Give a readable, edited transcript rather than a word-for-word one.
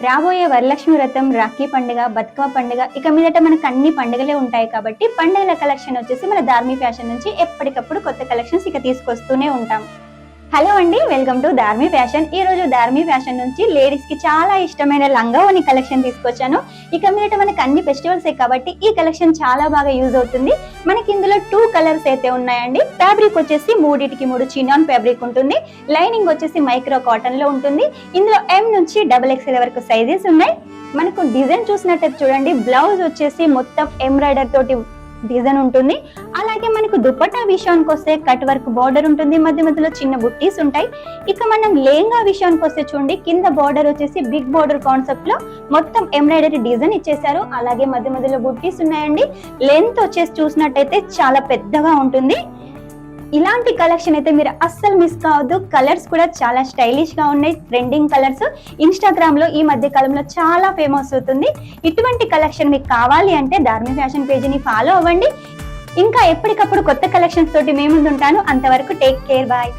రాబోయే వరలక్ష్మి వ్రతం, రాఖీ పండుగ, బతుకమ్మ పండుగ ఇక మీదట మనకు అన్ని పండుగలే ఉంటాయి కాబట్టి పండుగల కలెక్షన్ వచ్చేసి మన ధార్మి ఫ్యాషన్ నుంచి ఎప్పటికప్పుడు కొత్త కలెక్షన్స్ ఇక తీసుకొస్తూనే ఉంటాం. హలో అండి, వెల్కమ్ టు ధార్మి ఫ్యాషన్. ఈ రోజు ధార్మి ఫ్యాషన్ నుంచి లేడీస్ కి చాలా ఇష్టమైన లంగావోని కలెక్షన్ తీసుకొచ్చాను. ఇక మీదట మనకి అన్ని ఫెస్టివల్స్ కాబట్టి ఈ కలెక్షన్ చాలా బాగా యూజ్ అవుతుంది. మనకి ఇందులో 2 కలర్స్ అయితే ఉన్నాయండి. ఫ్యాబ్రిక్ వచ్చేసి 3 చినాన్ ఫ్యాబ్రిక్ ఉంటుంది. లైనింగ్ వచ్చేసి మైక్రో కాటన్ లో ఉంటుంది. ఇందులో M నుంచి XXL వరకు సైజెస్ ఉన్నాయి. మనకు డిజైన్ చూసినట్టయితే చూడండి, బ్లౌజ్ వచ్చేసి మొత్తం ఎంబ్రాయిడర్ తోటి డిజైన్ ఉంటుంది. అలాగే మనకు దుపట్టా విషయానికి వస్తే కట్ వర్క్ బార్డర్ ఉంటుంది, మధ్య మధ్యలో చిన్న బుట్టీస్ ఉంటాయి. ఇక మనం లెహంగా విషయానికి వస్తే చూడండి, కింద బార్డర్ వచ్చేసి బిగ్ బార్డర్ కాన్సెప్ట్ లో మొత్తం ఎంబ్రాయిడరీ డిజైన్ ఇచ్చేసారు. అలాగే మధ్య మధ్యలో బుట్టీస్ ఉన్నాయండి. లెంత్ వచ్చేసి చూసినట్టయితే చాలా పెద్దగా ఉంటుంది. ఇలాంటి కలెక్షన్ అయితే మీరు అస్సలు మిస్ కావద్దు. కలర్స్ కూడా చాలా స్టైలిష్ గా ఉన్నాయి, ట్రెండింగ్ కలర్స్. ఇన్స్టాగ్రామ్ లో ఈ మధ్య కాలంలో చాలా ఫేమస్ అవుతుంది. ఇటువంటి కలెక్షన్ మీకు కావాలి అంటే ధార్మి ఫ్యాషన్ పేజీని ఫాలో అవ్వండి. ఇంకా ఎప్పటికప్పుడు కొత్త కలెక్షన్స్ తోటి మేము ముందుంటాను. అంతవరకు టేక్ కేర్, బాయ్.